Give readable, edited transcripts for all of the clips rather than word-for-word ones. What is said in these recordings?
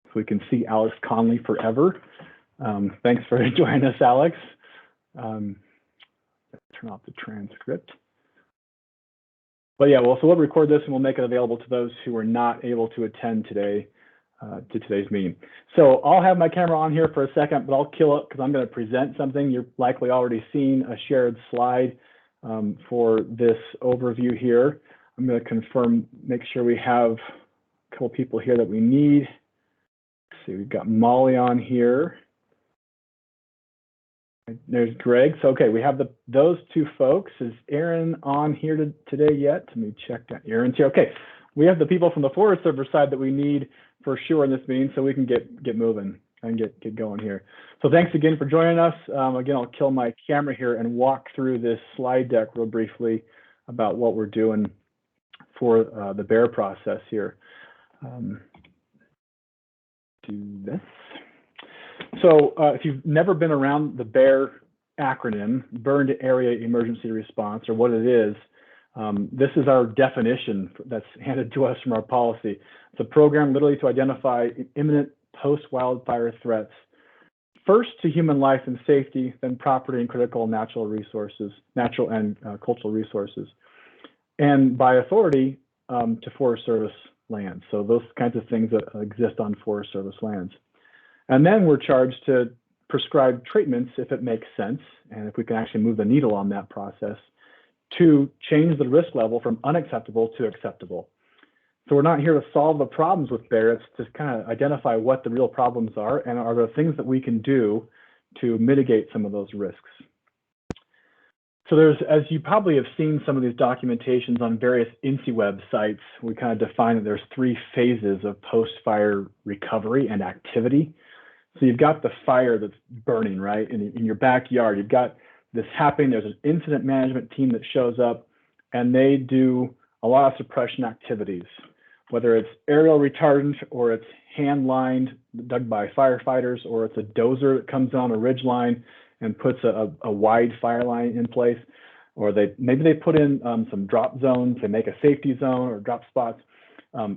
so we can see Alex Conley forever. Thanks for joining us, Alex. Turn off the transcript. But yeah, well, so we'll record this and we'll make it available to those who are not able to attend today to today's meeting. So I'll have my camera on here for a second, but I'll kill it because I'm going to present something. You're likely already seen a shared slide for this overview here. I'm going to confirm, make sure we have a couple people here that we need. Let's see, we've got Molly on here. There's Greg. So, okay, we have those two folks. Is Aaron on here today yet? Let me check that. Aaron's here. Okay, we have the people from the Forest Service side that we need for sure in this meeting, so we can get moving and get going here. So thanks again for joining us. Again, I'll kill my camera here and walk through this slide deck real briefly about what we're doing for the BAER process here. Do this. So if you've never been around the BAER acronym, Burned Area Emergency Response, or what it is, this is our definition that's handed to us from our policy. It's a program literally to identify imminent post-wildfire threats, first to human life and safety, then property and critical natural resources, natural and cultural resources, and by authority to Forest Service lands. So those kinds of things that exist on Forest Service lands. And then we're charged to prescribe treatments if it makes sense, and if we can actually move the needle on that process, to change the risk level from unacceptable to acceptable. So we're not here to solve the problems with BAER, it's to kind of identify what the real problems are and are there things that we can do to mitigate some of those risks. So there's, as you probably have seen some of these documentations on various INCI websites, we kind of define that there's 3 phases of post-fire recovery and activity. So you've got the fire that's burning, right, in your backyard. You've got this happening. There's an incident management team that shows up, and they do a lot of suppression activities, whether it's aerial retardant or it's hand-lined, dug by firefighters, or it's a dozer that comes on a ridge line and puts a wide fire line in place, or maybe they put in some drop zones, they make a safety zone or drop spots.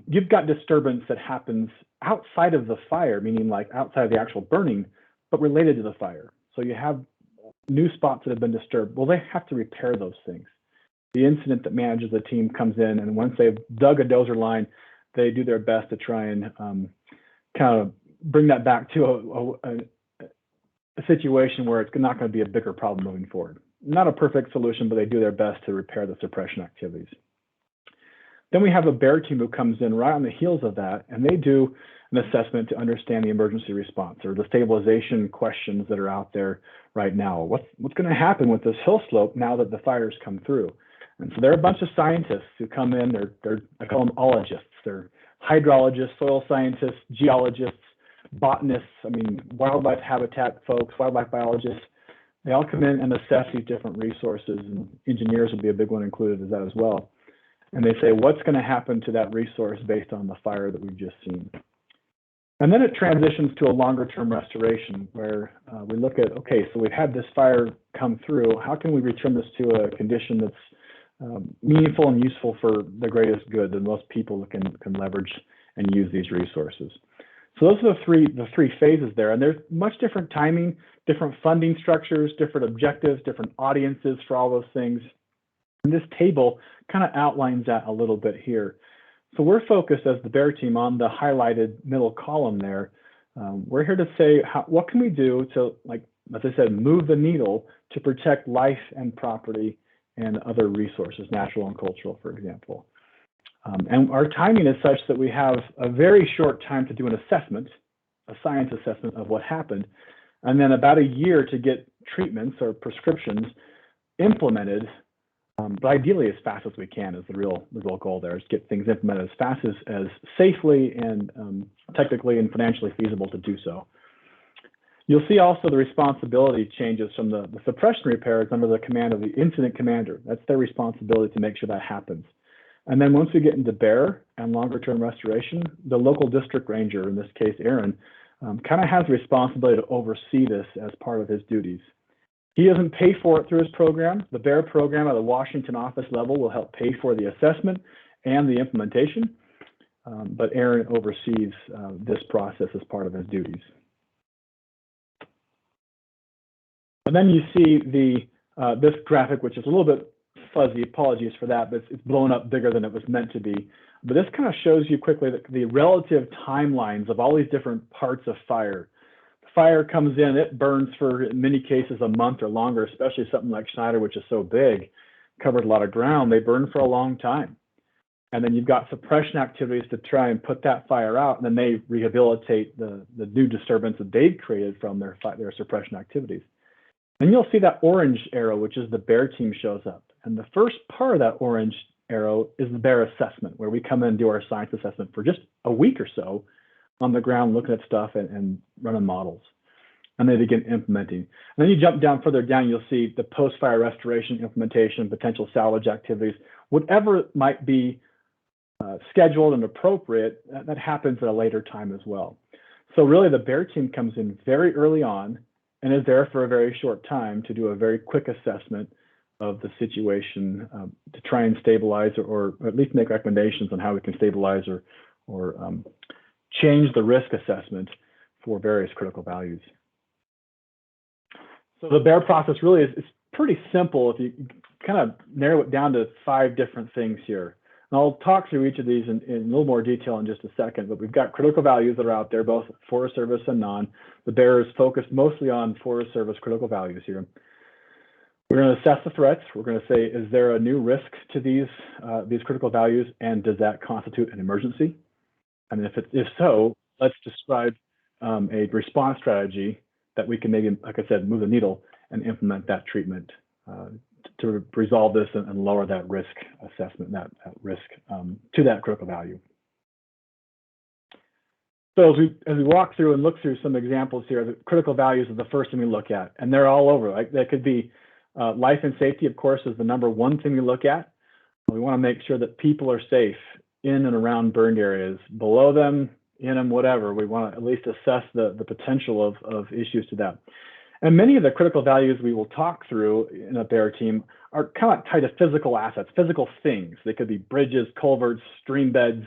You've got disturbance that happens outside of the fire, meaning like outside of the actual burning, but related to the fire. So you have new spots that have been disturbed. Well, they have to repair those things. The incident that manages the team comes in, and once they've dug a dozer line, they do their best to try and kind of bring that back to a situation where it's not going to be a bigger problem moving forward. Not a perfect solution, but they do their best to repair the suppression activities. Then we have a BAER team who comes in right on the heels of that, and they do an assessment to understand the emergency response or the stabilization questions that are out there right now. What's going to happen with this hill slope now that the fires come through? And so there are a bunch of scientists who come in. I call them ologists. They're hydrologists, soil scientists, geologists, botanists, wildlife habitat folks, wildlife biologists. They all come in and assess these different resources, and engineers will be a big one included as that as well. And they say, what's going to happen to that resource based on the fire that we've just seen? And then it transitions to a longer term restoration where we look at, okay, so we've had this fire come through. How can we return this to a condition that's meaningful and useful for the greatest good that most people can leverage and use these resources? So those are the three phases there. And there's much different timing, different funding structures, different objectives, different audiences for all those things. And this table kind of outlines that a little bit here. So we're focused as the BAER team on the highlighted middle column there. We're here to say, what can we do to, like as I said, move the needle to protect life and property and other resources, natural and cultural, for example. And our timing is such that we have a very short time to do an assessment, a science assessment of what happened, and then about a year to get treatments or prescriptions implemented, but ideally as fast as we can is the real goal there, is get things implemented as fast as safely and technically and financially feasible to do so. You'll see also the responsibility changes from the suppression repairs under the command of the incident commander. That's their responsibility to make sure that happens. And then once we get into BAER and longer term restoration, the local district ranger, in this case Aaron, kind of has the responsibility to oversee this as part of his duties. He doesn't pay for it through his program. The BAER program at the Washington office level will help pay for the assessment and the implementation. but Aaron oversees this process as part of his duties. And then you see the this graphic, which is a little bit fuzzy. Apologies for that, but it's blown up bigger than it was meant to be. But this kind of shows you quickly the relative timelines of all these different parts of fire. The fire comes in, it burns for, in many cases, a month or longer, especially something like Schneider, which is so big, covered a lot of ground. They burn for a long time. And then you've got suppression activities to try and put that fire out, and then they rehabilitate the new disturbance that they've created from their suppression activities. And you'll see that orange arrow, which is the BAER team, shows up. And the first part of that orange arrow is the BAER assessment, where we come in and do our science assessment for just a week or so on the ground, looking at stuff and running models. And they begin implementing. And then you jump down further down, you'll see the post-fire restoration, implementation, potential salvage activities, whatever might be scheduled and appropriate, that happens at a later time as well. So really the BAER team comes in very early on and is there for a very short time to do a very quick assessment of the situation to try and stabilize or at least make recommendations on how we can stabilize or change the risk assessment for various critical values. So the BAER process really is pretty simple if you kind of narrow it down to 5 different things here. And I'll talk through each of these in a little more detail in just a second, but we've got critical values that are out there, both Forest Service and non. The BAER is focused mostly on Forest Service critical values here. We're going to assess the threats. We're going to say, is there a new risk to these critical values, and does that constitute an emergency? And if so, let's describe a response strategy that we can maybe, like I said, move the needle and implement that treatment to resolve this and lower that risk assessment, that risk to that critical value. So as we walk through and look through some examples here, the critical values are the first thing we look at, and they're all over. Like that could be life and safety, of course, is the #1 thing we look at. We want to make sure that people are safe in and around burned areas, below them, in them, whatever. We want to at least assess the potential of issues to that. And many of the critical values we will talk through in a BAER team are kind of tied to physical assets, physical things. They could be bridges, culverts, stream beds,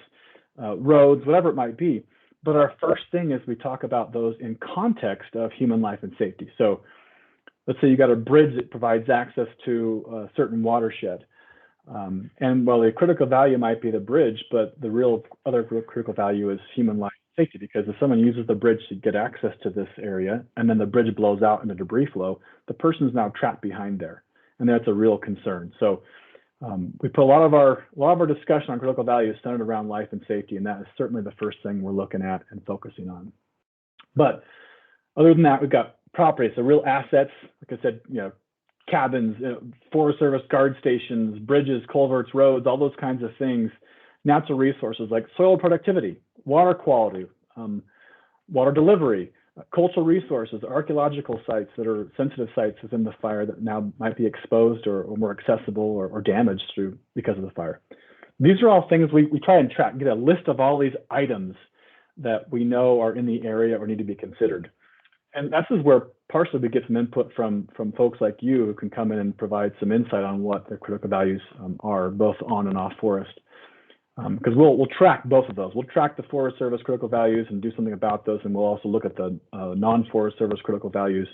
roads, whatever it might be. But our first thing is we talk about those in context of human life and safety. So let's say you got a bridge that provides access to a certain watershed. And while the critical value might be the bridge, but the real other critical value is human life and safety, because if someone uses the bridge to get access to this area and then the bridge blows out in a debris flow, the person's now trapped behind there. And that's a real concern. So we put a lot of our discussion on critical values centered around life and safety, and that is certainly the first thing we're looking at and focusing on. But other than that, we've got property, so real assets, like I said, cabins, Forest Service guard stations, bridges, culverts, roads, all those kinds of things. Natural resources like soil productivity, water quality, water delivery, cultural resources, archaeological sites that are sensitive sites within the fire that now might be exposed or more accessible or damaged because of the fire. These are all things we try and track, get a list of all these items that we know are in the area or need to be considered. And this is where partially we get some input from folks like you who can come in and provide some insight on what the critical values are, both on and off forest. Because we'll track both of those. We'll track the Forest Service critical values and do something about those, and we'll also look at the non-Forest Service critical values,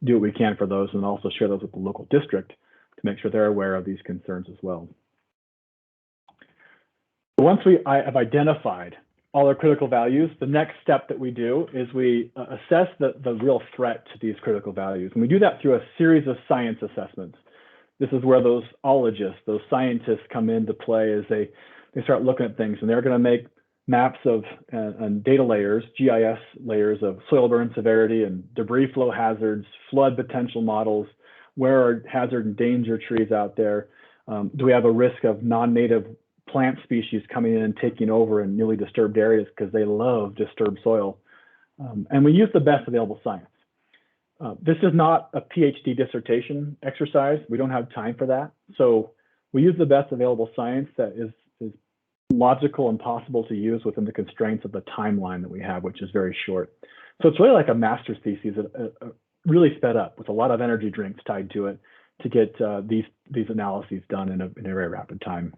do what we can for those, and also share those with the local district to make sure they're aware of these concerns as well. Once I have identified all our critical values, the next step that we do is we assess the real threat to these critical values. And we do that through a series of science assessments. This is where those ologists, those scientists come into play as they start looking at things, and they're going to make maps of and data layers, GIS layers of soil burn severity and debris flow hazards, flood potential models, where are hazard and danger trees out there? Do we have a risk of non-native plant species coming in and taking over in newly disturbed areas because they love disturbed soil? And we use the best available science. This is not a PhD dissertation exercise. We don't have time for that. So we use the best available science that is logical and possible to use within the constraints of the timeline that we have, which is very short. So it's really like a master's thesis, really sped up with a lot of energy drinks tied to it to get these analyses done in a very rapid time.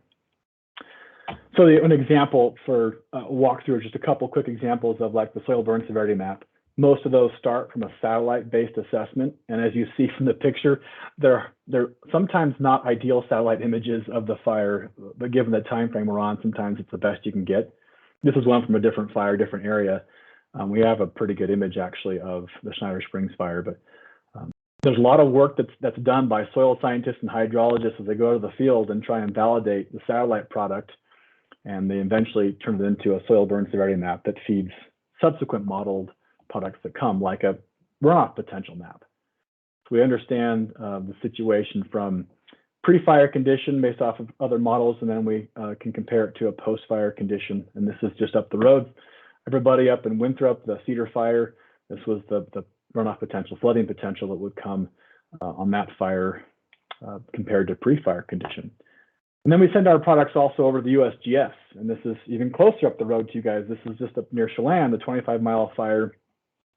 So an example for walkthrough, just a couple quick examples of like the soil burn severity map. Most of those start from a satellite-based assessment, and as you see from the picture, they're sometimes not ideal satellite images of the fire, but given the time frame we're on, sometimes it's the best you can get. This is one from a different fire, different area. We have a pretty good image actually of the Schneider Springs Fire, but there's a lot of work that's done by soil scientists and hydrologists as they go to the field and try and validate the satellite product, and they eventually turn it into a soil burn severity map that feeds subsequent modeled products that come, like a runoff potential map. So we understand the situation from pre-fire condition based off of other models, and then we can compare it to a post-fire condition. And this is just up the road. Everybody up in Winthrop, the Cedar Fire, this was the runoff potential, flooding potential that would come on that fire compared to pre-fire condition. And then we send our products also over to the USGS, and this is even closer up the road to you guys. This is just up near Chelan, the 25-mile fire,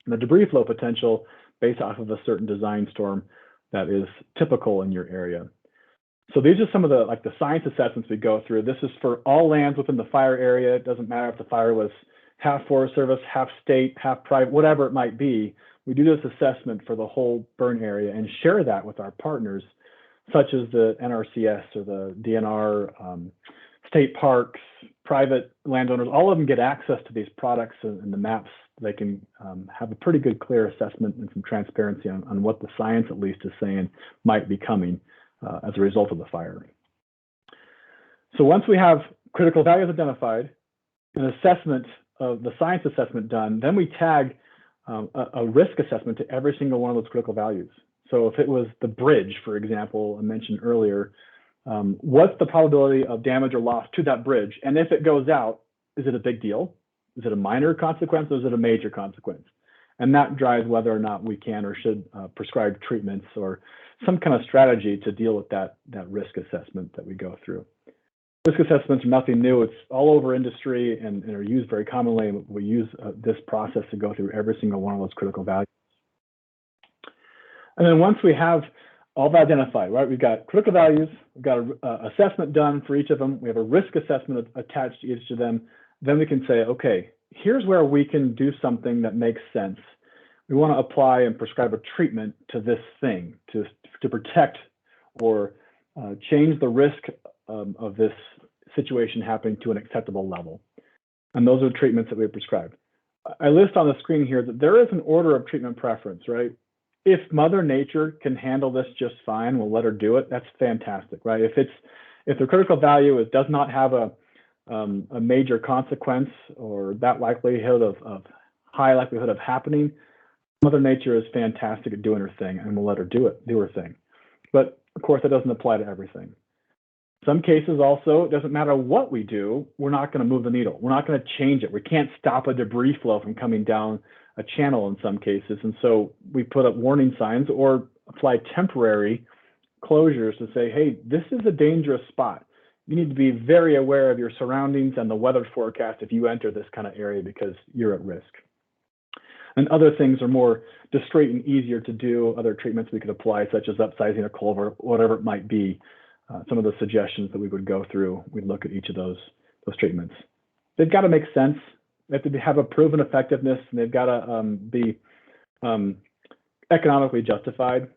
and the debris flow potential based off of a certain design storm that is typical in your area. So these are some of the science assessments we go through. This is for all lands within the fire area. It doesn't matter if the fire was half Forest Service, half state, half private, whatever it might be. We do this assessment for the whole burn area and share that with our partners, such as the NRCS or the DNR, state parks, private landowners. All of them get access to these products and the maps. They can have a pretty good, clear assessment and some transparency on what the science, at least, is saying might be coming as a result of the fire. So once we have critical values identified, an assessment of the science assessment done, then we tag a risk assessment to every single one of those critical values. So if it was the bridge, for example, I mentioned earlier, what's the probability of damage or loss to that bridge? And if it goes out, is it a big deal? Is it a minor consequence or is it a major consequence? And that drives whether or not we can or should prescribe treatments or some kind of strategy to deal with that risk assessment that we go through. Risk assessments are nothing new. It's all over industry and are used very commonly. We use this process to go through every single one of those critical values. And then once we have all that identified, right, we've got critical values, we've got an assessment done for each of them, we have a risk assessment attached to each of them, then we can say, okay, here's where we can do something that makes sense. We want to apply and prescribe a treatment to this thing to protect or change the risk of this situation happening to an acceptable level. And those are treatments that we have prescribed. I list on the screen here that there is an order of treatment preference, right? If Mother Nature can handle this just fine, we'll let her do it. That's fantastic, right? If the critical value does not have a major consequence or that likelihood of high likelihood of happening, Mother Nature is fantastic at doing her thing, and we'll let her do her thing. But of course, that doesn't apply to everything. Some cases also, it doesn't matter what we do, we're not going to move the needle. We're not going to change it. We can't stop a debris flow from coming down a channel in some cases. And so we put up warning signs or apply temporary closures to say, hey, this is a dangerous spot. You need to be very aware of your surroundings and the weather forecast if you enter this kind of area because you're at risk. And other things are more discreet and easier to do. Other treatments we could apply, such as upsizing a culvert, whatever it might be. Some of the suggestions that we would go through, we'd look at each of those treatments. They've got to make sense. They have to have a proven effectiveness, and they've got to be economically justified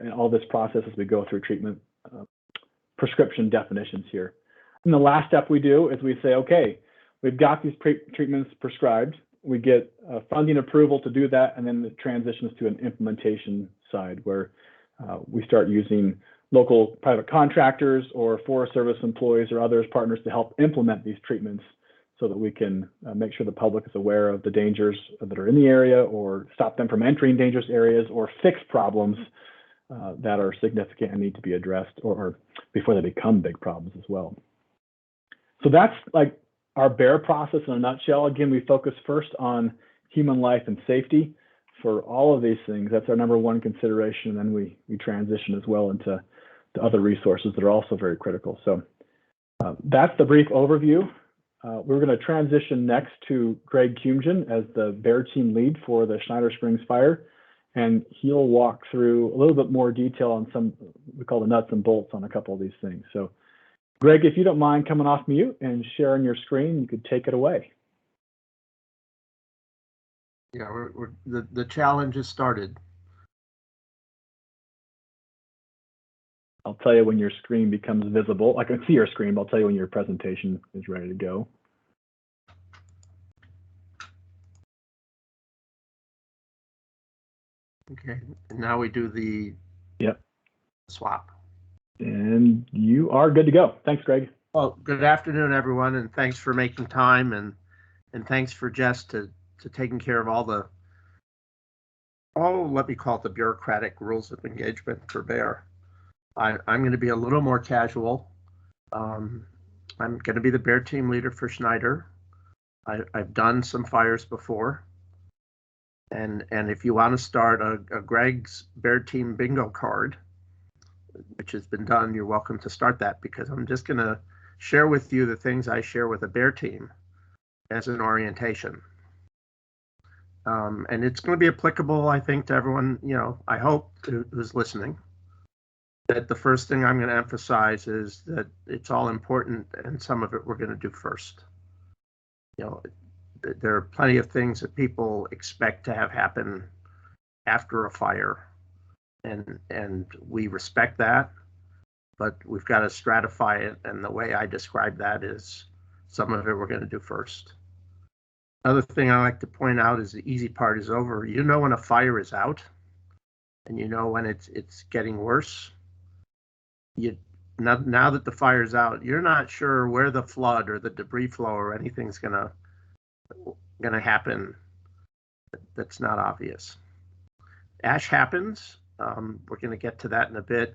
in all this process as we go through treatment prescription definitions here. And the last step we do is we say, okay, we've got these treatments prescribed. We get funding approval to do that, and then it transitions to an implementation side where we start using local private contractors or Forest Service employees or others, partners, to help implement these treatments so that we can make sure the public is aware of the dangers that are in the area or stop them from entering dangerous areas or fix problems that are significant and need to be addressed or before they become big problems as well. So that's like our BAER process in a nutshell. Again, we focus first on human life and safety for all of these things. That's our number one consideration. And then we transition as well into the other resources that are also very critical. So that's the brief overview. We're going to transition next to Greg Kumjian as the BAER team lead for the Schneider Springs Fire. And he'll walk through a little bit more detail on some, we call the nuts and bolts on a couple of these things. So Greg, if you don't mind coming off mute and sharing your screen, you could take it away. Yeah, the challenge has started. I'll tell you when your screen becomes visible. I can see your screen, but I'll tell you when your presentation is ready to go. Okay, and now we do the swap. And you are good to go. Thanks, Greg. Well, good afternoon, everyone, and thanks for making time, and thanks for Jess to taking care of all the, let me call it the bureaucratic rules of engagement for BAER. I'm going to be a little more casual. I'm going to be the BAER team leader for Schneider. I've done some fires before. And if you want to start a Greg's BAER team bingo card, which has been done, you're welcome to start that, because I'm just going to share with you the things I share with a BAER team as an orientation. And it's going to be applicable, I think, to everyone, I hope, who's listening. That the first thing I'm going to emphasize is that it's all important, and some of it we're going to do first. There are plenty of things that people expect to have happen after a fire, and we respect that, but we've got to stratify it, and the way I describe that is some of it we're going to do first. Another thing I like to point out is the easy part is over. You know when a fire is out, and you know when it's getting worse. Now that the fire's out, you're not sure where the flood or the debris flow or anything's gonna happen that's not obvious. Ash happens. We're going to get to that in a bit,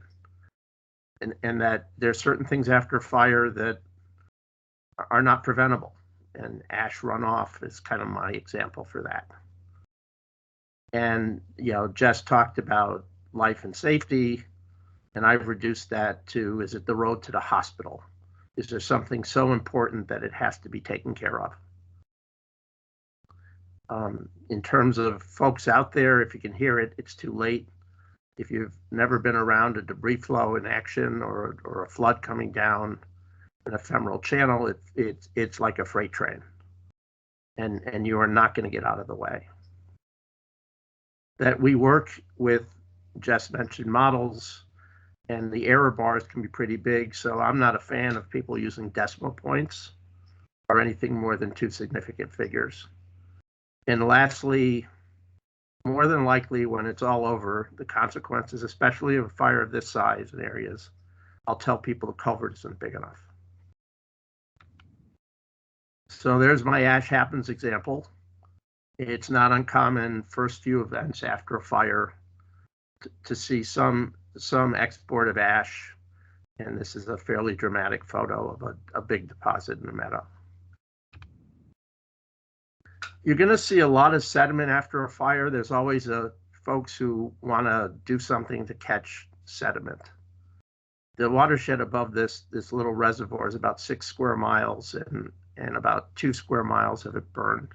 and that there's certain things after fire that are not preventable, and ash runoff is kind of my example for that. And Jess talked about life and safety, and I've reduced that to, is it the road to the hospital? Is there something so important that it has to be taken care of? In terms of folks out there, if you can hear it, it's too late. If you've never been around a debris flow in action or a flood coming down an ephemeral channel, it's like a freight train, and you are not going to get out of the way. That we work with, Jess mentioned models, and the error bars can be pretty big, so I'm not a fan of people using decimal points or anything more than 2 significant figures. And lastly, more than likely, when it's all over, the consequences, especially of a fire of this size in areas, I'll tell people the culvert isn't big enough. So there's my ash happens example. It's not uncommon, first few events after a fire, to see some export of ash, and this is a fairly dramatic photo of a big deposit in the meadow. You're going to see a lot of sediment after a fire. There's always folks who want to do something to catch sediment. The watershed above this little reservoir is about 6 square miles, and about 2 square miles of it burned.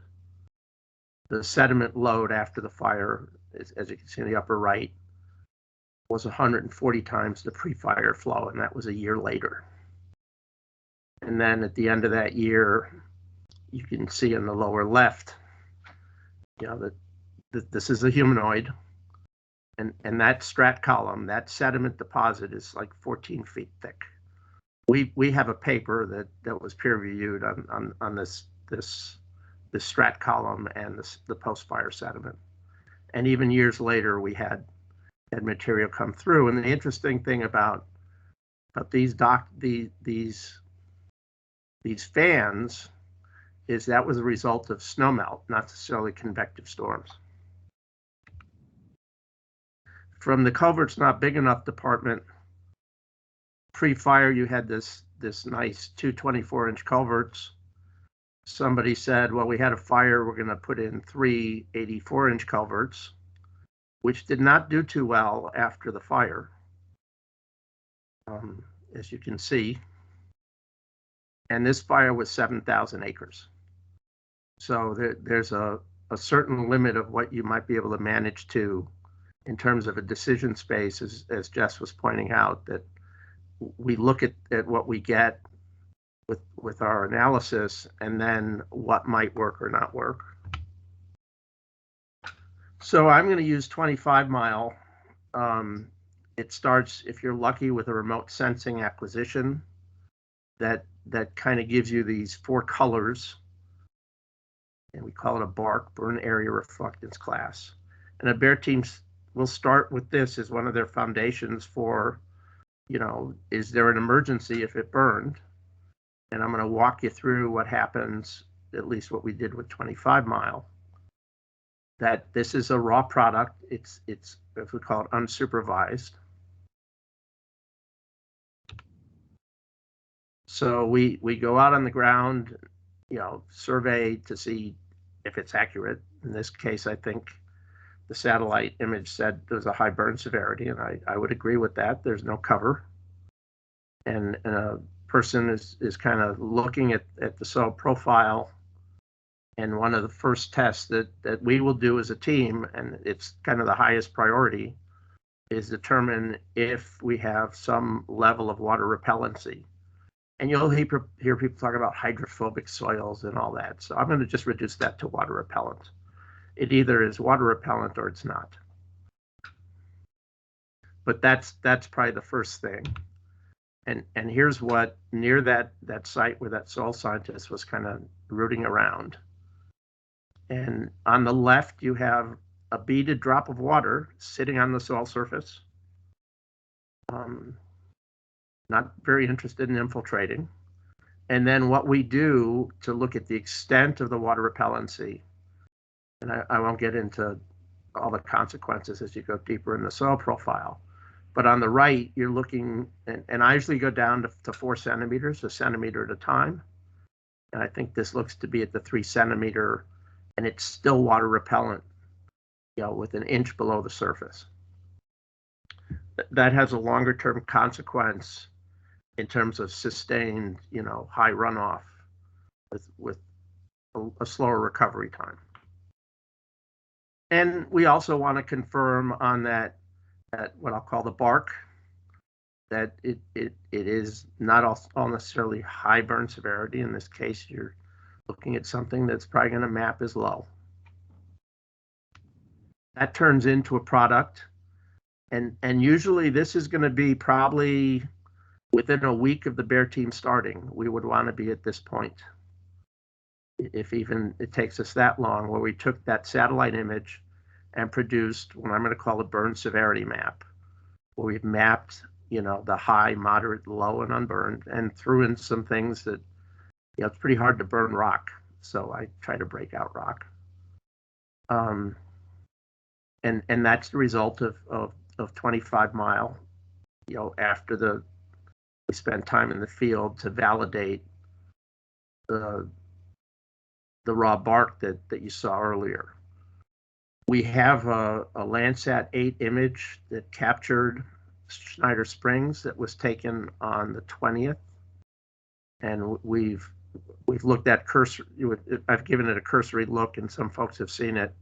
The sediment load after the fire, as you can see in the upper right, was 140 times the pre-fire flow, and that was a year later. And then at the end of that year, you can see in the lower left, that this is a humanoid, and that strat column, that sediment deposit, is like 14 feet thick. We have a paper that was peer reviewed on this strat column and the post-fire sediment, and even years later we had material come through. And the interesting thing about these fans is that was a result of snowmelt, not necessarily convective storms. From the culvert's not big enough department, pre-fire you had this nice 2 24-inch culverts. Somebody said, well, we had a fire, we're going to put in 3 84-inch culverts, which did not do too well after the fire, as you can see. And this fire was 7,000 acres. So there's a certain limit of what you might be able to manage to in terms of a decision space, as Jess was pointing out, that we look at what we get with our analysis, and then what might work or not work. So I'm going to use 25 mile. It starts, if you're lucky, with a remote sensing acquisition that kind of gives you these 4 colors, and we call it a BARC, burn area reflectance class. And a BAER team will start with this as one of their foundations for, is there an emergency if it burned? And I'm going to walk you through what happens, at least what we did with 25 mile. That this is a raw product. It's if we call it unsupervised. So we go out on the ground, survey to see if it's accurate. In this case, I think the satellite image said there was a high burn severity, and I would agree with that. There's no cover. And a person is kind of looking at the soil profile. And one of the first tests that we will do as a team, and it's kind of the highest priority, is determine if we have some level of water repellency. And you'll hear people talk about hydrophobic soils and all that. So I'm going to just reduce that to water repellent. It either is water repellent or it's not. But that's probably the first thing. And here's what, near that site where that soil scientist was kind of rooting around. And on the left, you have a beaded drop of water sitting on the soil surface. Not very interested in infiltrating. And then what we do to look at the extent of the water repellency, and I won't get into all the consequences as you go deeper in the soil profile, but on the right, you're looking, and I usually go down to 4 centimeters, a centimeter at a time. And I think this looks to be at the 3 centimeter, and it's still water repellent, with an inch below the surface. That has a longer term consequence in terms of sustained, high runoff with a slower recovery time. And we also want to confirm on that what I'll call the BARC, that it is not all necessarily high burn severity. In this case, you're looking at something that's probably going to map as low. That turns into a product. And usually this is going to be probably within a week of the BAER team starting. We would want to be at this point, if even it takes us that long, where we took that satellite image and produced what I'm going to call a burn severity map, where we've mapped, the high, moderate, low, and unburned, and threw in some things that, it's pretty hard to burn rock. So I try to break out rock. And that's the result of 25 mile, after we spent time in the field to validate the raw BARC that you saw earlier. We have a Landsat 8 image that captured Schneider Springs that was taken on the 20th. And we've looked at I've given it a cursory look, and some folks have seen it.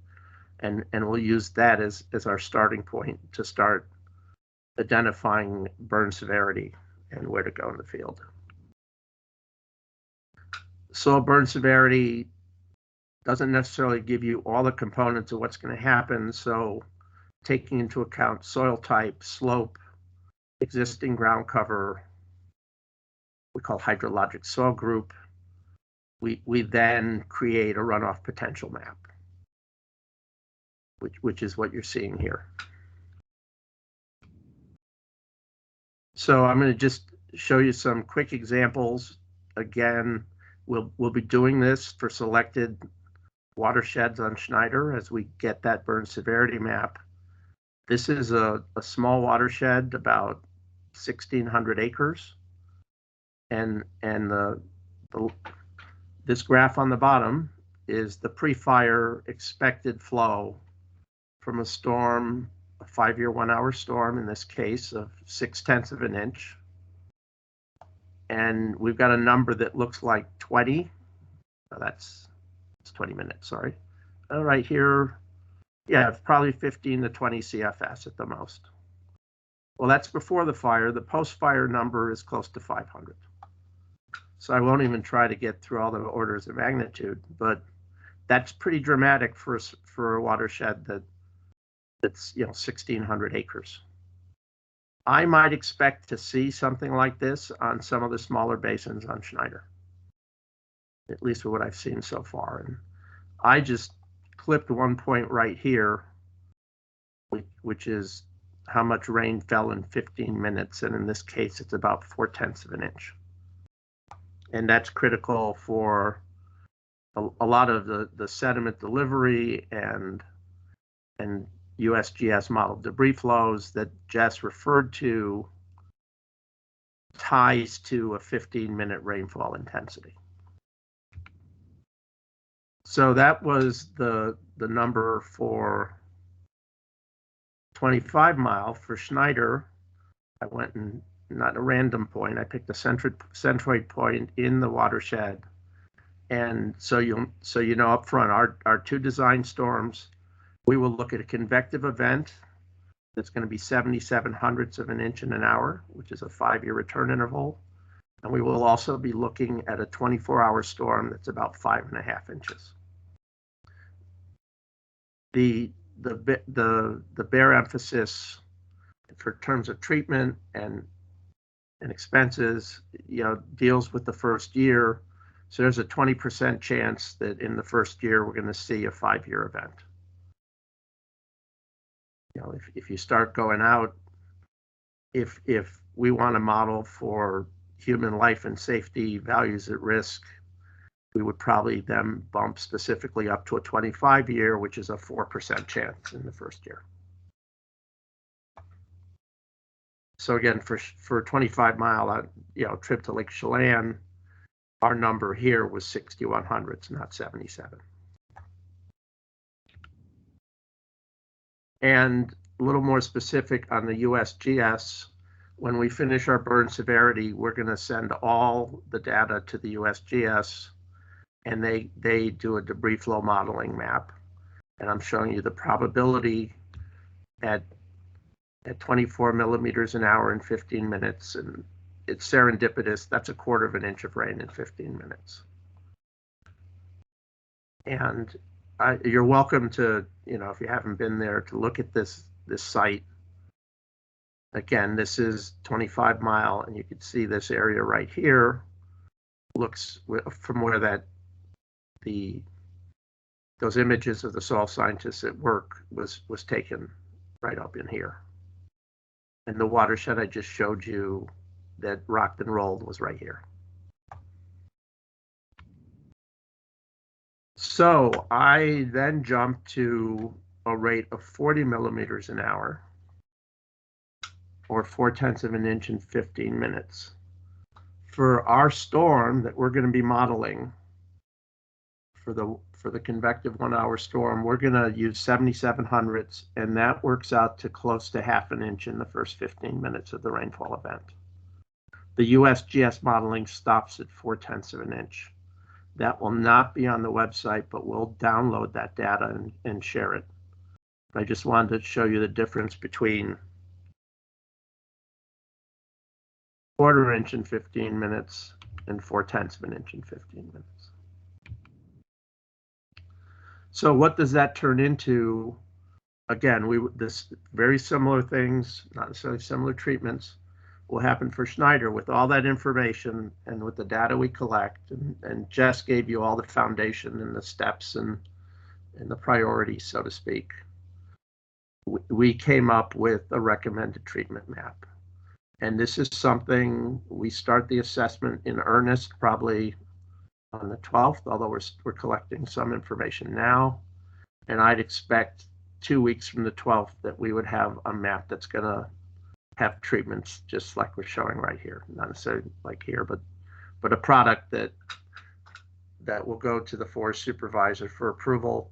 And we'll use that as our starting point to start identifying burn severity and where to go in the field. Soil burn severity doesn't necessarily give you all the components of what's going to happen. So taking into account soil type, slope, existing ground cover, we call hydrologic soil group, we then create a runoff potential map, which is what you're seeing here. So I'm going to just show you some quick examples. Again, we'll be doing this for selected watersheds on Schneider as we get that burn severity map. This is a small watershed, about 1,600 acres. And this graph on the bottom is the pre-fire expected flow from a storm, a 5-year 1-hour storm, in this case, of 0.6 of an inch. And we've got a number that looks like 20. Oh, it's 20 minutes, sorry. Right here, yeah, probably 15 to 20 CFS at the most. Well, that's before the fire. The post-fire number is close to 500. So I won't even try to get through all the orders of magnitude, but that's pretty dramatic for a watershed that's 1,600 acres. I might expect to see something like this on some of the smaller basins on Schneider, at least what I've seen so far. And I just clipped one point right here, which is how much rain fell in 15 minutes. And in this case, it's about 4/10 of an inch. And that's critical for a lot of the sediment delivery and USGS model debris flows that Jess referred to ties to a 15-minute rainfall intensity. So that was the number for 25 mile. For Schneider, I went and not a random point. I picked a centroid point in the watershed. And so you know up front, our two design storms, we will look at a convective event that's going to be 77 hundredths of an inch in an hour, which is a 5-year return interval. And we will also be looking at a 24-hour storm that's about 5.5 inches. The BAER emphasis for terms of treatment and expenses, deals with the first year. So there's a 20% chance that in the first year we're going to see a 5-year event. If you start going out, if we want to model for human life and safety values at risk, we would probably then bump specifically up to a 25-year, which is a 4% chance in the first year. So again, for 25 mile, trip to Lake Chelan, our number here was 61 hundredths, not 77. And a little more specific on the USGS, when we finish our burn severity, we're going to send all the data to the USGS, and they do a debris flow modeling map. And I'm showing you the probability at 24 millimeters an hour in 15 minutes. And it's serendipitous. That's a 1/4 of an inch of rain in 15 minutes. And you're welcome to, if you haven't been there, to look at this site. Again, this is 25 mile, and you can see this area right here looks from where those images of the soil scientists at work was taken right up in here. And the watershed I just showed you that rocked and rolled was right here. So I then jumped to a rate of 40 millimeters an hour, or 4/10 of an inch in 15 minutes. For our storm that we're going to be modeling for the convective 1-hour storm, we're going to use 77 hundredths, and that works out to close to 1/2 inch in the first 15 minutes of the rainfall event. The USGS modeling stops at 4/10 of an inch. That will not be on the website, but we'll download that data and share it. I just wanted to show you the difference between 1/4 inch in 15 minutes and 4/10 of an inch in 15 minutes. So what does that turn into? Again, this very similar things, not necessarily similar treatments, will happen for Schneider with all that information and with the data we collect. And Jess gave you all the foundation and the steps and the priorities, so to speak. We came up with a recommended treatment map. And this is something we start the assessment in earnest probably on the 12th, although we're collecting some information now. And I'd expect 2 weeks from the 12th that we would have a map that's going to have treatments just like we're showing right here, not necessarily like here, but a product that will go to the forest supervisor for approval,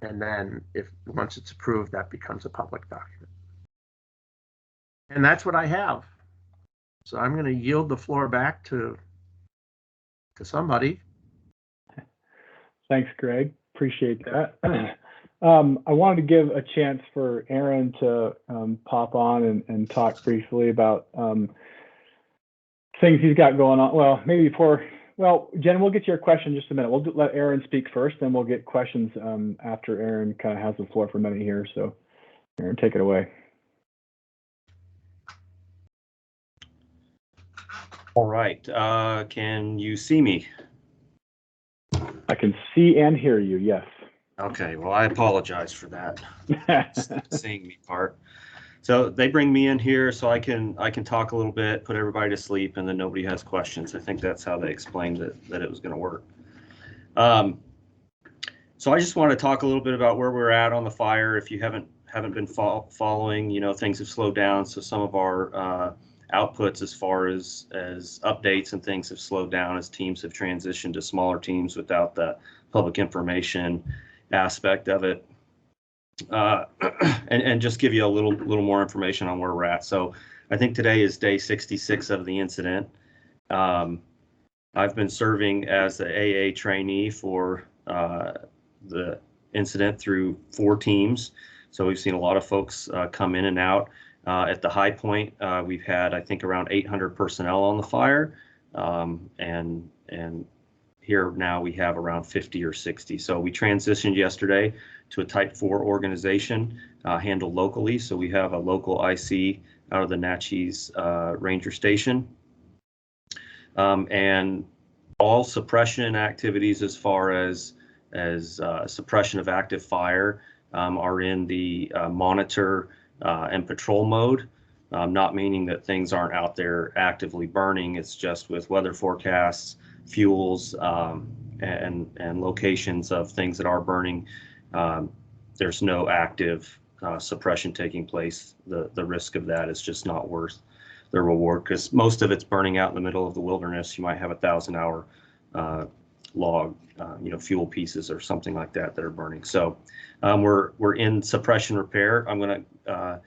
and then once it's approved, that becomes a public document. And that's what I have. So I'm going to yield the floor back to somebody. Thanks, Greg. Appreciate that. I wanted to give a chance for Aaron to pop on and talk briefly about things he's got going on. Well, maybe before Well, Jen, we'll get to your question in just a minute. We'll let Aaron speak first, then we'll get questions after Aaron kind of has the floor for a minute here. So Aaron, take it away. All right. Can you see me? I can see and hear you, yes. Okay, well, I apologize for that. Seeing me part. So they bring me in here so I can talk a little bit, put everybody to sleep, and then nobody has questions. I think that's how they explained that it was going to work. So I just want to talk a little bit about where we're at on the fire. If you haven't been following, you know, things have slowed down. So some of our outputs as far as updates and things have slowed down as teams have transitioned to smaller teams without the public information aspect of it. And just give you a little more information on where we're at. So I think today is day 66 of the incident. I've been serving as the AA trainee for the incident through 4 teams. So we've seen a lot of folks come in and out. At the high point, we've had, I think, around 800 personnel on the fire. And here now we have around 50 or 60. So we transitioned yesterday to a type 4 organization handled locally. So we have a local IC out of the Natchez Ranger Station. And all suppression activities as far as suppression of active fire are in the monitor and patrol mode, not meaning that things aren't out there actively burning. It's just with weather forecasts, fuels, and locations of things that are burning. There's no active suppression taking place. The risk of that is just not worth the reward, because most of it's burning out in the middle of the wilderness. You might have 1,000-hour log, fuel pieces or something like that are burning. So we're in suppression repair. I'm going to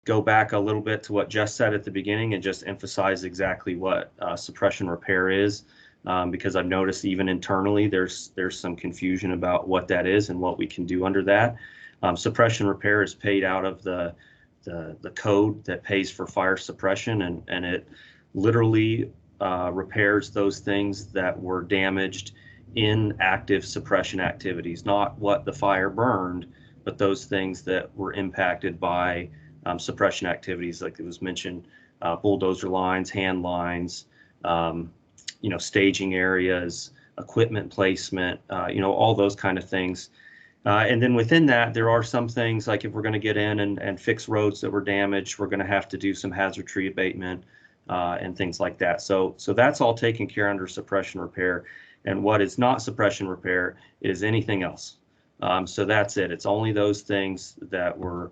go back a little bit to what Jess said at the beginning and just emphasize exactly what suppression repair is, because I've noticed even internally there's some confusion about what that is and what we can do under that. Suppression repair is paid out of the code that pays for fire suppression, and it literally repairs those things that were damaged in active suppression activities, not what the fire burned, but those things that were impacted by suppression activities, like it was mentioned, bulldozer lines, hand lines, staging areas, equipment placement, all those kind of things. And then within that, there are some things like if we're going to get in and fix roads that were damaged, we're going to have to do some hazard tree abatement and things like that. So that's all taken care under suppression repair. And what is not suppression repair is anything else. So that's it. It's only those things that were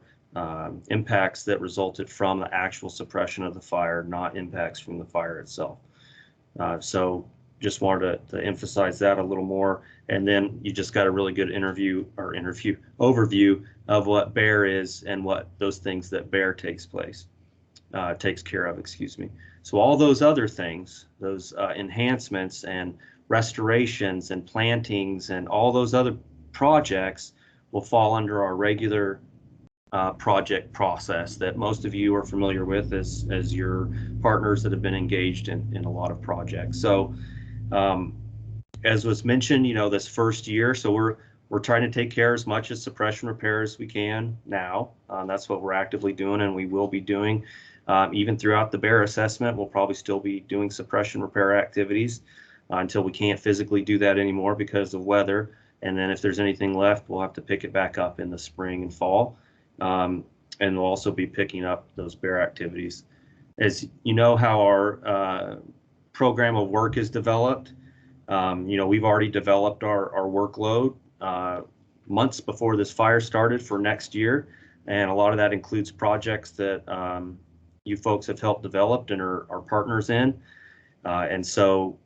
impacts that resulted from the actual suppression of the fire, not impacts from the fire itself. So just wanted to emphasize that a little more. And then you just got a really good overview of what BAER is and what those things that BAER takes care of, excuse me. So all those other things, those enhancements and restorations and plantings and all those other projects will fall under our regular project process that most of you are familiar with as your partners that have been engaged in a lot of projects. So as was mentioned, this first year, so we're trying to take care as much as suppression repair as we can now. That's what we're actively doing, and we will be doing even throughout the BAER assessment. We'll probably still be doing suppression repair activities until we can't physically do that anymore because of weather. And then if there's anything left, we'll have to pick it back up in the spring and fall. And we'll also be picking up those BAER activities. As you know how our program of work is developed, we've already developed our workload months before this fire started for next year. And a lot of that includes projects that you folks have helped develop and are partners in. And so,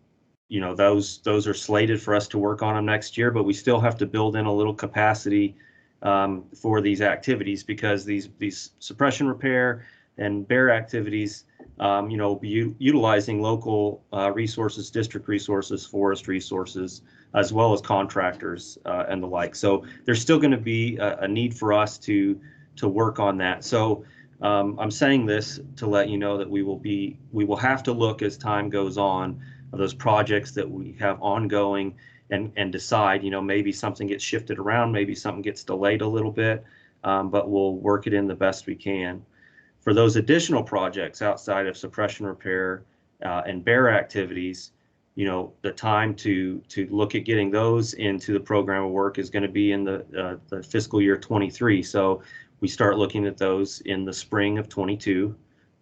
those are slated for us to work on them next year, but we still have to build in a little capacity for these activities, because these suppression repair and BAER activities, be utilizing local resources, district resources, forest resources, as well as contractors and the like. So there's still going to be a need for us to work on that. So I'm saying this to let you know that we will have to look as time goes on those projects that we have ongoing and decide, maybe something gets shifted around, maybe something gets delayed a little bit, but we'll work it in the best we can. For those additional projects outside of suppression repair and BAER activities, the time to look at getting those into the program of work is going to be in the fiscal year 23. So we start looking at those in the spring of 22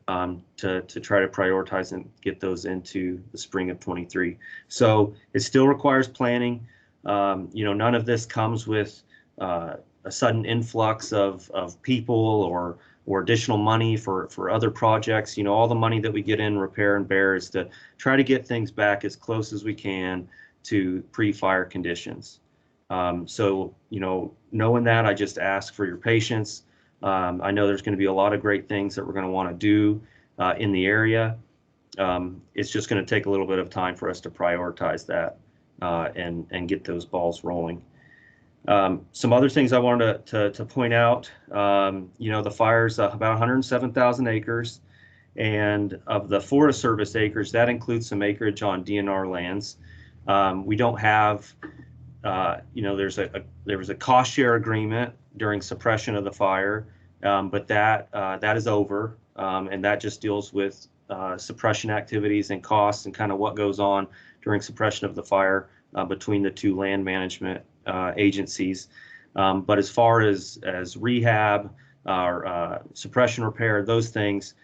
to try to prioritize and get those into the spring of 23. So it still requires planning. None of this comes with a sudden influx of people or additional money for other projects. All the money that we get in repair and BAER is to try to get things back as close as we can to pre-fire conditions. So, knowing that, I just ask for your patience. I know there's going to be a lot of great things that we're going to want to do in the area. It's just going to take a little bit of time for us to prioritize that and get those balls rolling. Some other things I wanted to point out, the fire's about 107,000 acres, and of the Forest Service acres, that includes some acreage on DNR lands. We don't have, there was a cost share agreement during suppression of the fire, but that is over, and that just deals with suppression activities and costs and kind of what goes on during suppression of the fire between the two land management agencies. But as far as rehab or suppression repair, those things,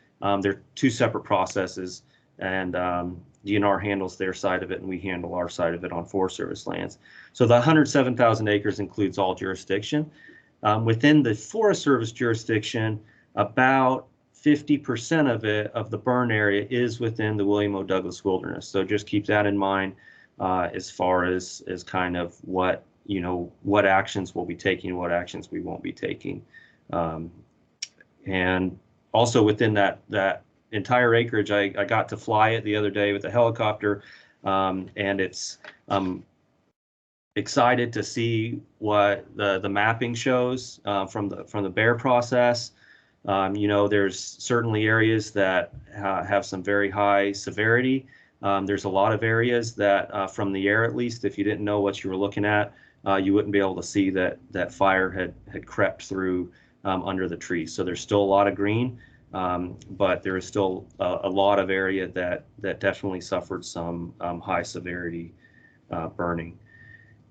they're two separate processes, and DNR handles their side of it and we handle our side of it on Forest Service lands. So the 107,000 acres includes all jurisdiction. Within the Forest Service jurisdiction, about 50% of it, of the burn area, is within the William O. Douglas Wilderness. So just keep that in mind as far as kind of what actions we'll be taking, what actions we won't be taking. And also within that entire acreage, I got to fly it the other day with a helicopter, and it's excited to see what the mapping shows from the BAER process. There's certainly areas that have some very high severity. There's a lot of areas that from the air, at least, if you didn't know what you were looking at, you wouldn't be able to see that fire had crept through under the trees. So there's still a lot of green, but there is still a lot of area that definitely suffered some high severity burning.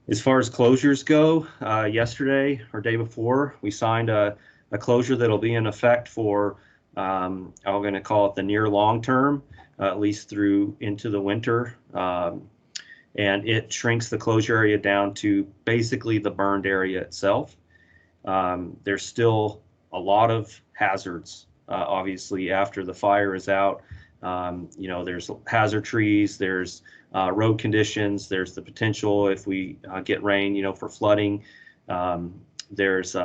As far as closures go, yesterday or day before, we signed a closure that'll be in effect for, I'm going to call it the near long term, at least through into the winter. And it shrinks the closure area down to basically the burned area itself. There's still a lot of hazards, obviously, after the fire is out. There's hazard trees, there's road conditions, there's the potential if we get rain, for flooding. There's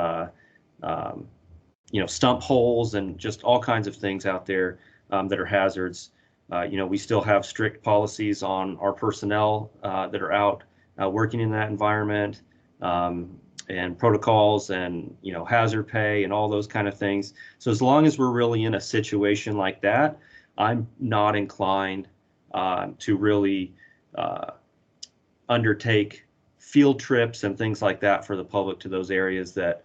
stump holes and just all kinds of things out there that are hazards. We still have strict policies on our personnel that are out working in that environment, and protocols and, hazard pay and all those kind of things. So as long as we're really in a situation like that, I'm not inclined to really undertake field trips and things like that for the public to those areas that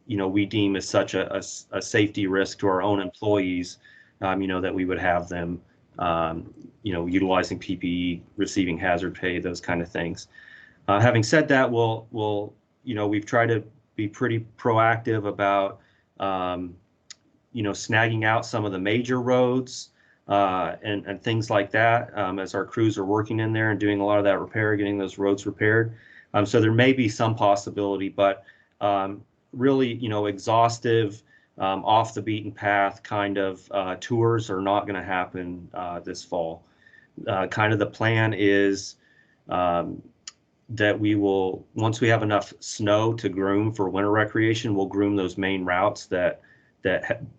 we deem as such a safety risk to our own employees, that we would have them, utilizing PPE, receiving hazard pay, those kind of things. Having said that, we've tried to be pretty proactive about, snagging out some of the major roads and things like that, as our crews are working in there and doing a lot of that repair, getting those roads repaired. So there may be some possibility, but really, exhaustive, off the beaten path kind of tours are not going to happen this fall. Kind of the plan is that we will, once we have enough snow to groom for winter recreation, we'll groom those main routes that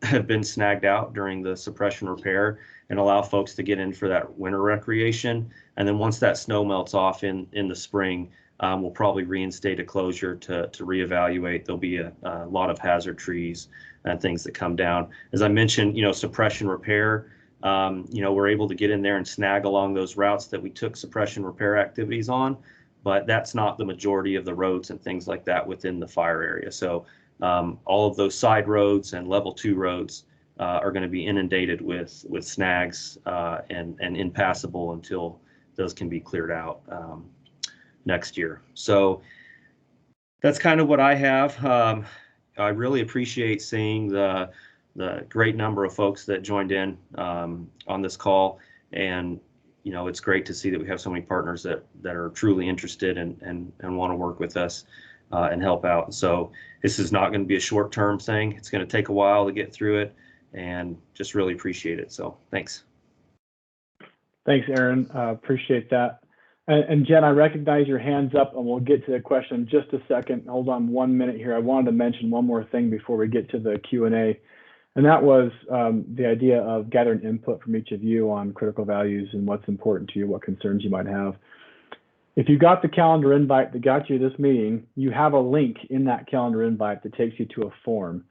have been snagged out during the suppression repair and allow folks to get in for that winter recreation. And then once that snow melts off in the spring, we'll probably reinstate a closure to reevaluate. There'll be a lot of hazard trees and things that come down. As I mentioned, suppression repair, we're able to get in there and snag along those routes that we took suppression repair activities on, but that's not the majority of the roads and things like that within the fire area. So all of those side roads and level 2 roads are going to be inundated with snags and impassable until those can be cleared out next year. So that's kind of what I have. I really appreciate seeing the great number of folks that joined in on this call, and it's great to see that we have so many partners that are truly interested and want to work with us and help out. So this is not going to be a short-term thing. It's going to take a while to get through it, and just really appreciate it. So thanks. Thanks, Aaron. Appreciate that. And Jen, I recognize your hands up, and we'll get to the question in just a second. Hold on 1 minute here. I wanted to mention one more thing before we get to the Q&A, and that was the idea of gathering input from each of you on critical values and what's important to you, what concerns you might have. If you got the calendar invite that got you this meeting, you have a link in that calendar invite that takes you to a form.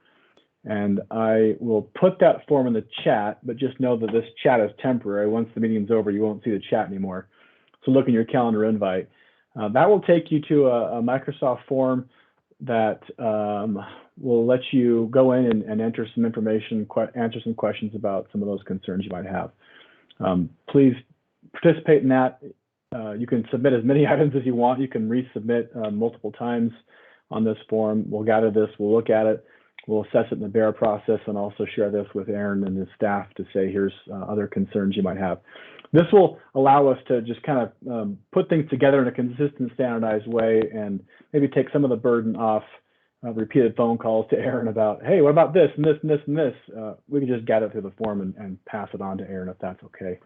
And I will put that form in the chat, but just know that this chat is temporary. Once the meeting's over, you won't see the chat anymore. So look in your calendar invite. That will take you to a Microsoft form that will let you go in and enter some information, answer some questions about some of those concerns you might have. Please participate in that. You can submit as many items as you want. You can resubmit multiple times on this form. We'll gather this, we'll look at it, we'll assess it in the BAER process, and also share this with Aaron and his staff to say, here's other concerns you might have. This will allow us to just kind of put things together in a consistent, standardized way, and maybe take some of the burden off repeated phone calls to Aaron about, hey, what about this and this and this and this? We can just gather it through the form and pass it on to Aaron if that's okay.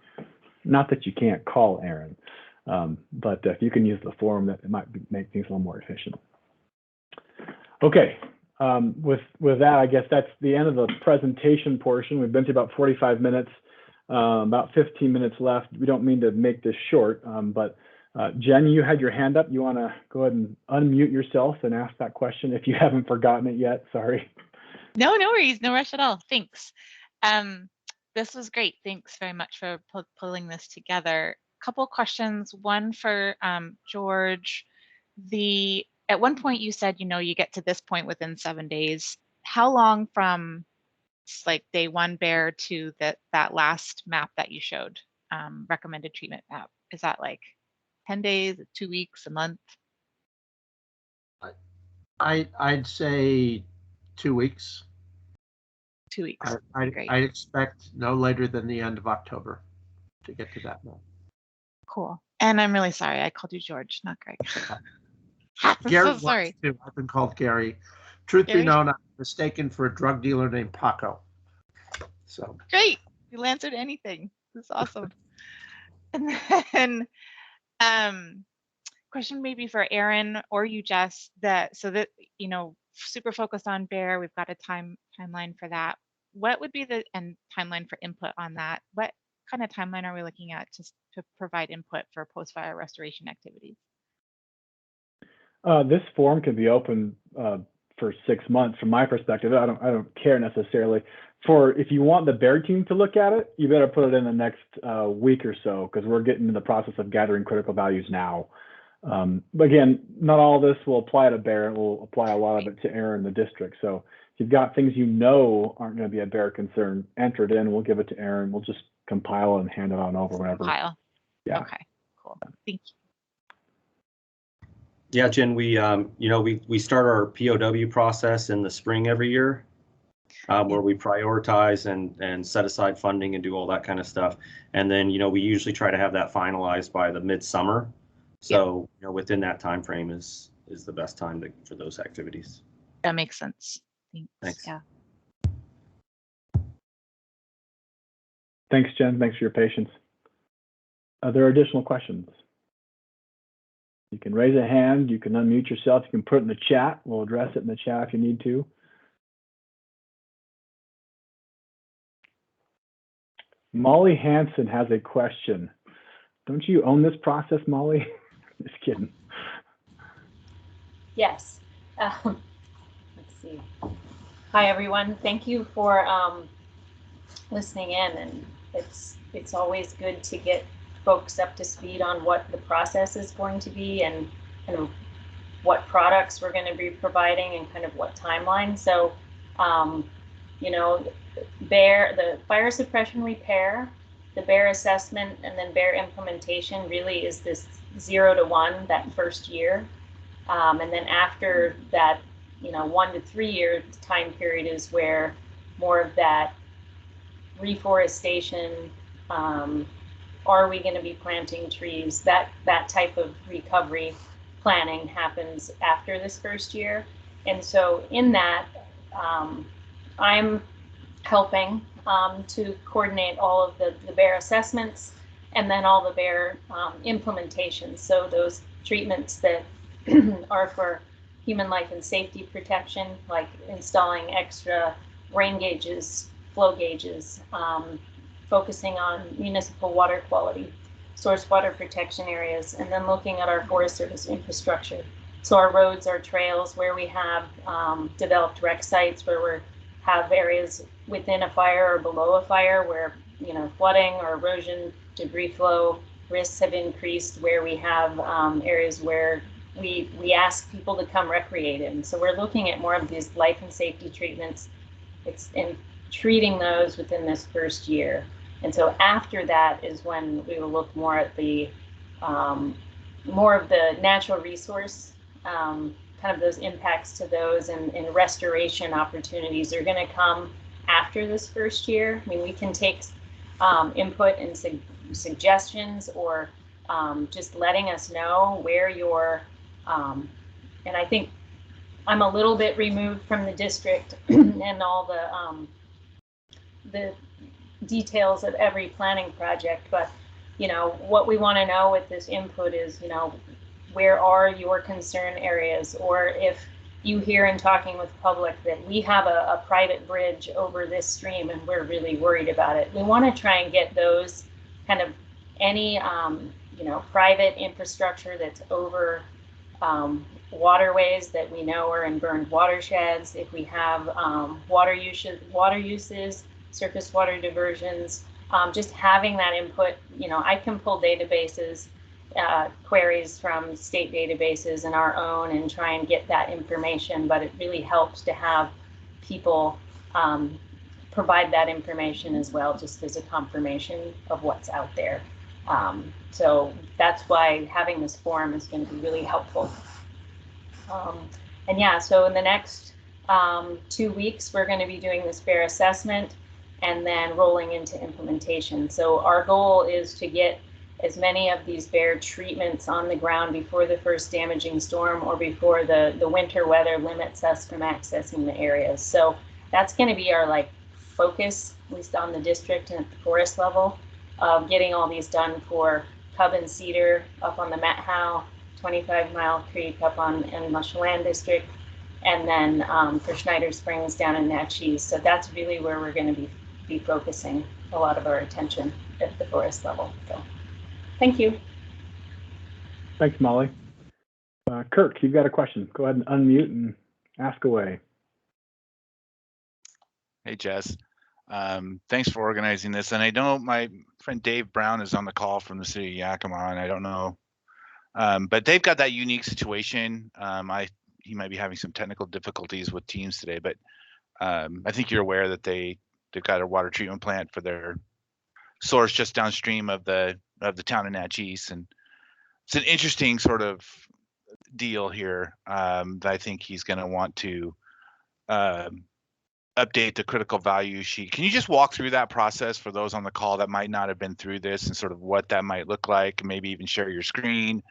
Not that you can't call Aaron, but if you can use the form, that it might make things a little more efficient. Okay, with that, I guess that's the end of the presentation portion. We've been to about 45 minutes. About 15 minutes left. We don't mean to make this short, but Jen, you had your hand up. You want to go ahead and unmute yourself and ask that question if you haven't forgotten it yet. Sorry. No worries. No rush at all. Thanks. This was great. Thanks very much for pulling this together. A couple of questions. One for George. At one point you said, you get to this point within 7 days. How long from like day 1 BAER to that last map that you showed, recommended treatment map? Is that like 10 days, 2 weeks, a month? I'd say 2 weeks. 2 weeks. I expect no later than the end of October to get to that map. Cool. And I'm really sorry. I called you George, not Greg. I'm Gary, so sorry. Too. I've been called Gary. Truth Gary? be known, I'm mistaken for a drug dealer named Paco. So Great. You'll answer to anything. This is awesome. And then question maybe for Aaron or you, Jess, super focused on BAER. We've got a timeline for that. What would be the timeline for input on that? What kind of timeline are we looking at to provide input for post-fire restoration activities? This form can be open for 6 months. From my perspective, I don't care necessarily. If you want the BAER team to look at it, you better put it in the next week or so, because we're getting in the process of gathering critical values now. But again, not all this will apply to BAER. It will apply a lot of it to Aaron and the district. So if you've got things aren't going to be a BAER concern, enter it in. We'll give it to Aaron. We'll just compile and hand it on over whenever. Compile. Yeah. Okay. Cool. Thank you. Yeah, Jen, we start our POW process in the spring every year, where we prioritize and set aside funding and do all that kind of stuff. And then, we usually try to have that finalized by the midsummer. So, within that time frame is the best time for those activities. That makes sense. Thanks. Yeah. Thanks, Jen. Thanks for your patience. Are there additional questions? You can raise a hand, you can unmute yourself, you can put it in the chat. We'll address it in the chat if you need to. Molly Hanson has a question. Don't you own this process, Molly? Just kidding. Yes. Let's see. Hi, everyone. Thank you for listening in and it's always good to get folks up to speed on what the process is going to be and kind of what products we're going to be providing and kind of what timeline. So, you know, the fire suppression repair, the BAER assessment, and then BAER implementation really is this 0 to 1, that first year. And then after that, you know, 1 to 3 year time period is where more of that reforestation, are we going to be planting trees, that type of recovery planning happens after this first year. And so in that, I'm helping to coordinate all of the BAER assessments and then all the BAER implementations. So those treatments that are for human life and safety protection, like installing extra rain gauges, flow gauges, focusing on municipal water quality, source water protection areas, and then looking at our Forest Service infrastructure. So our roads, our trails, where we have developed rec sites, where we have areas within a fire or below a fire where, you know, flooding or erosion, debris flow risks have increased, where we have areas where we ask people to come recreate in. So we're looking at more of these life and safety treatments. It's in treating those within this first year. And so after that is when we will look more at the more of the natural resource, kind of those impacts to those, and restoration opportunities are going to come after this first year. I mean, we can take input and suggestions, or just letting us know where you're, and I think I'm a little bit removed from the district and all the details of every planning project, but you know, what we want to know with this input is, you know, where are your concern areas, or if you hear in talking with public that we have a private bridge over this stream and we're really worried about it. We want to try and get those kind of any you know, private infrastructure that's over waterways that we know are in burned watersheds. If we have water uses, surface water diversions, just having that input. You know, I can pull databases, queries from state databases and our own, and try and get that information, but it really helps to have people provide that information as well, just as a confirmation of what's out there. So that's why having this forum is going to be really helpful. And yeah, so in the next 2 weeks, we're going to be doing this BAER assessment and then rolling into implementation. So our goal is to get as many of these BAER treatments on the ground before the first damaging storm, or before the winter weather limits us from accessing the areas. So that's going to be our like focus, at least on the district and at the forest level, of getting all these done for Cub and Cedar up on the Met Howe, 25 Mile Creek up in Mushaland District, and then for Schneider Springs down in Natchez. So that's really where we're going to be focusing a lot of our attention at the forest level. So thank you. Thanks, Molly. Kirk, you've got a question. Go ahead and unmute and ask away. Hey, Jess. Thanks for organizing this. And I know my friend Dave Brown is on the call from the city of Yakima, and I don't know, but they've got that unique situation. He might be having some technical difficulties with Teams today, but I think you're aware that they've got a water treatment plant for their source just downstream of the town of Natchez, and it's an interesting sort of deal here that I think he's going to want to update the critical value sheet. Can you just walk through that process for those on the call that might not have been through this, and sort of what that might look like, and maybe even share your screen,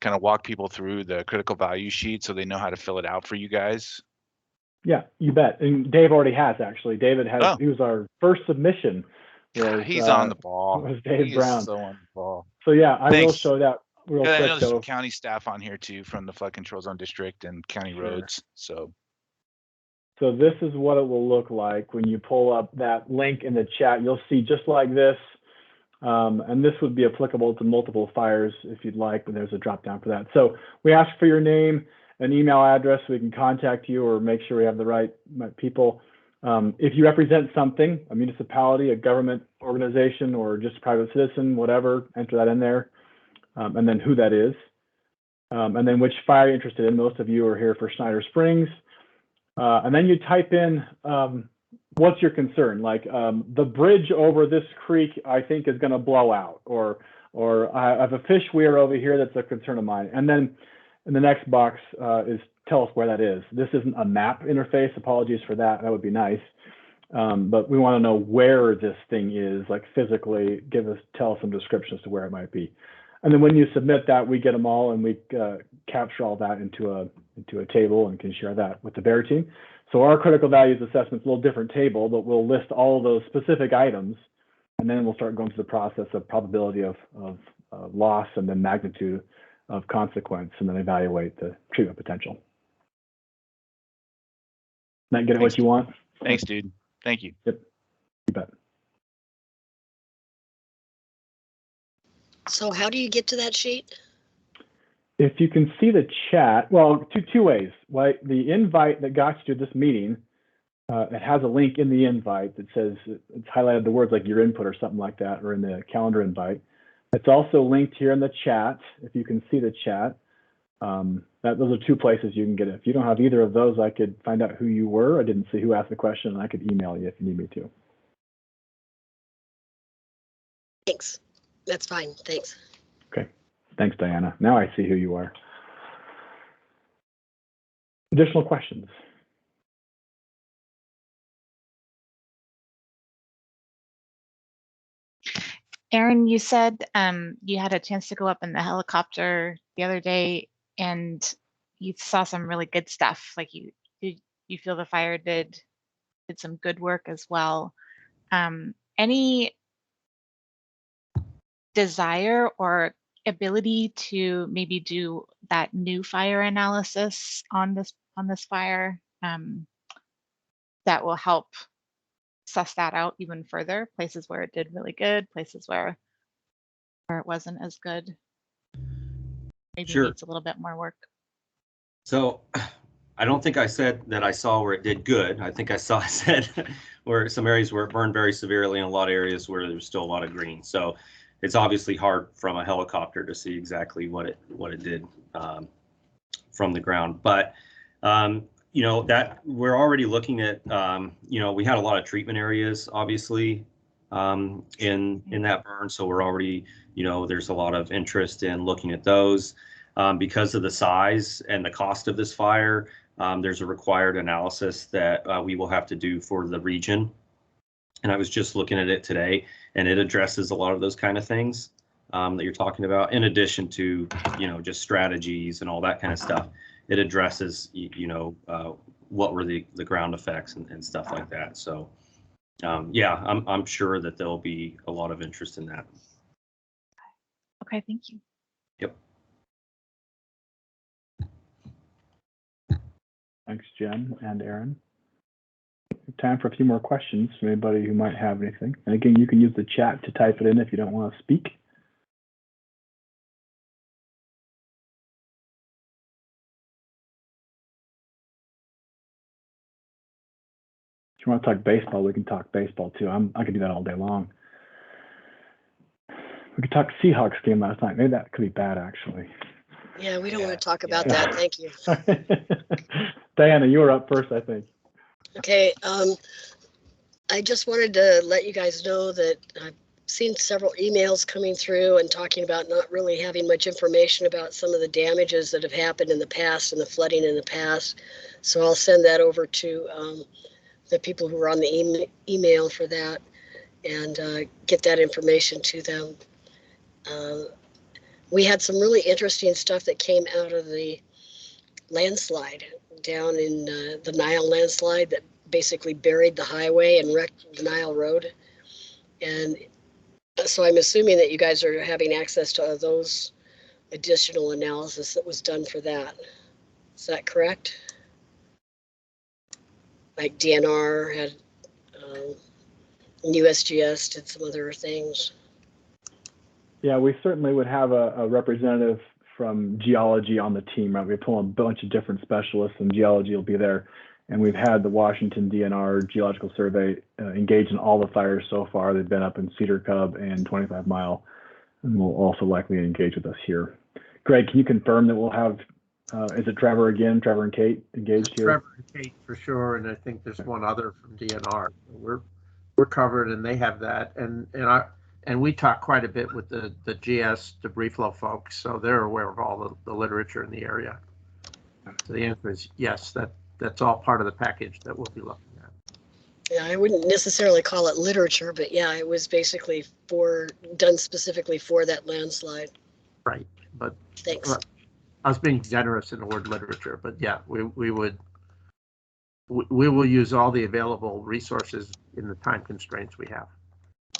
kind of walk people through the critical value sheet so they know how to fill it out for you guys? Yeah, you bet. And Dave already has, actually. David has. Oh. He was our first submission. He's on the ball. Was Dave Brown. So on the ball. So yeah, I Thanks. will show that real quick. I know there's though. some county staff on here too from the Flood Control Zone District and county Sure. roads. So this is what it will look like when you pull up that link in the chat. You'll see just like this, and this would be applicable to multiple fires if you'd like, but there's a drop down for that. So we ask for your name and email address so we can contact you or make sure we have the right people. If you represent something, a municipality, a government organization, or just a private citizen, whatever, enter that in there, and then who that is, and then which fire you're interested in. Most of you are here for Schneider Springs. And then you type in what's your concern, like the bridge over this creek I think is going to blow out, or I have a fish weir over here that's a concern of mine. And then in the next box is tell us where that is. This isn't a map interface. Apologies for that. That would be nice. But we want to know where this thing is, like physically. Tell us some descriptions to where it might be. And then when you submit that, we get them all, and we capture all that into a table and can share that with the BAER team. So our critical values assessment is a little different table, but we'll list all of those specific items, and then we'll start going through the process of probability of loss and then magnitude of consequence, and then evaluate the treatment potential. That get it what you want? Thanks, dude. Thank you. Yep, you bet. So how do you get to that sheet? If you can see the chat, well, two ways. Right? The invite that got you to this meeting, it has a link in the invite that says, it's highlighted the words like your input or something like that, or in the calendar invite. It's also linked here in the chat, if you can see the chat. Those are two places you can get it. If you don't have either of those, I could find out who you were. I didn't see who asked the question, and I could email you if you need me to. Thanks. That's fine. Thanks. Okay. Thanks, Diana. Now I see who you are. Additional questions? Aaron, you said you had a chance to go up in the helicopter the other day, and you saw some really good stuff. Like you feel the fire did some good work as well. Any desire or ability to maybe do that new fire analysis on this fire that will help suss that out even further? Places where it did really good, places where it wasn't as good. Maybe Sure. needs a little bit more work. So I don't think I said that I saw where it did good. I think I said where some areas where it burned very severely, and a lot of areas where there's still a lot of green. So it's obviously hard from a helicopter to see exactly what it did from the ground. But you know, that we're already looking at, you know, we had a lot of treatment areas, obviously, in that burn. So we're already, you know, there's a lot of interest in looking at those. Because of the size and the cost of this fire, there's a required analysis that we will have to do for the region. And I was just looking at it today, and it addresses a lot of those kind of things that you're talking about, in addition to, you know, just strategies and all that kind of stuff. It addresses, you know, what were the ground effects and stuff like that. So, yeah, I'm sure that there'll be a lot of interest in that. Okay, thank you. Yep. Thanks, Jen and Aaron. Time for a few more questions from anybody who might have anything. And again, you can use the chat to type it in if you don't want to speak. If you want to talk baseball, we can talk baseball too. I can do that all day long. We could talk Seahawks game last night. Maybe that could be bad, actually. Yeah, we don't want to talk about that. Thank you. Diana, you were up first, I think. Okay. I just wanted to let you guys know that I've seen several emails coming through and talking about not really having much information about some of the damages that have happened in the past and the flooding in the past. So I'll send that over to the people who are on the email for that, and get that information to them. We had some really interesting stuff that came out of the landslide down in the Nile landslide that basically buried the highway and wrecked the Nile Road. And so I'm assuming that you guys are having access to those additional analysis that was done for that. Is that correct? Like DNR had, USGS did some other things. Yeah, we certainly would have a representative from geology on the team, right? We pull a bunch of different specialists, and geology will be there And we've had the Washington DNR Geological Survey engaged in all the fires so far. They've been up in Cedar Cub and 25 Mile, and will also likely engage with us here. Greg, can you confirm that we'll have, is it Trevor again, Trevor and Kate engaged here? Trevor and Kate for sure, and I think there's one other from DNR. We're covered, and they have that, and we talk quite a bit with the GS debris flow folks, so they're aware of all the literature in the area. So the answer is yes. That's all part of the package that we'll be looking at. Yeah, I wouldn't necessarily call it literature, but yeah, it was basically done specifically for that landslide. Right, but Thanks. I was being generous in the word literature, but yeah, we will use all the available resources in the time constraints we have.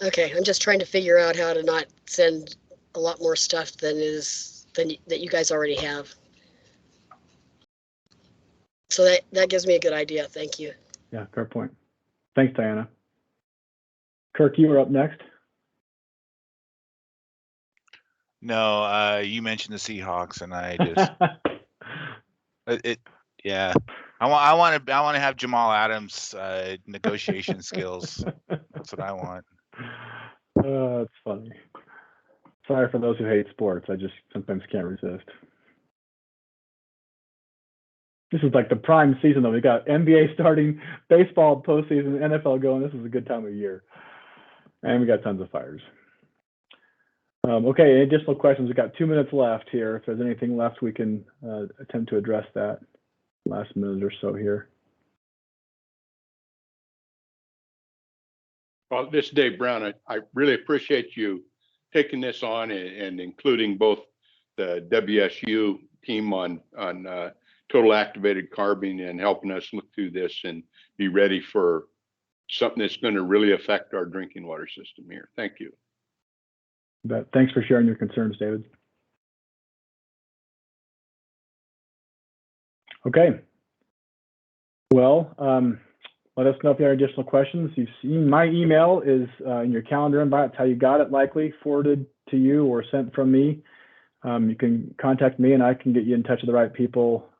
Okay, I'm just trying to figure out how to not send a lot more stuff than that you guys already have. So that gives me a good idea. Thank you. Yeah, fair point. Thanks, Diana. Kirk, you were up next. No, you mentioned the Seahawks, and I just yeah. I want to have Jamal Adams' negotiation skills. That's what I want. That's funny. Sorry for those who hate sports. I just sometimes can't resist. This is like the prime season, though. We got NBA starting, baseball postseason, NFL going. This is a good time of year, and we got tons of fires. Okay, any additional questions? We've got 2 minutes left here. If there's anything left, we can attempt to address that last minute or so here. Well, this is Dave Brown. I really appreciate you taking this on and including both the WSU team on total activated carbon and helping us look through this and be ready for something that's going to really affect our drinking water system here. Thank you. But thanks for sharing your concerns, David. Okay. Well, let us know if you have additional questions. You've seen my email is in your calendar invite. It's how you got it, likely forwarded to you or sent from me. You can contact me and I can get you in touch with the right people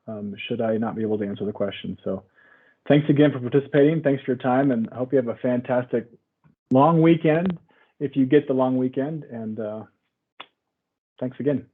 should I not be able to answer the question. So thanks again for participating. Thanks for your time, and I hope you have a fantastic long weekend if you get the long weekend. And thanks again.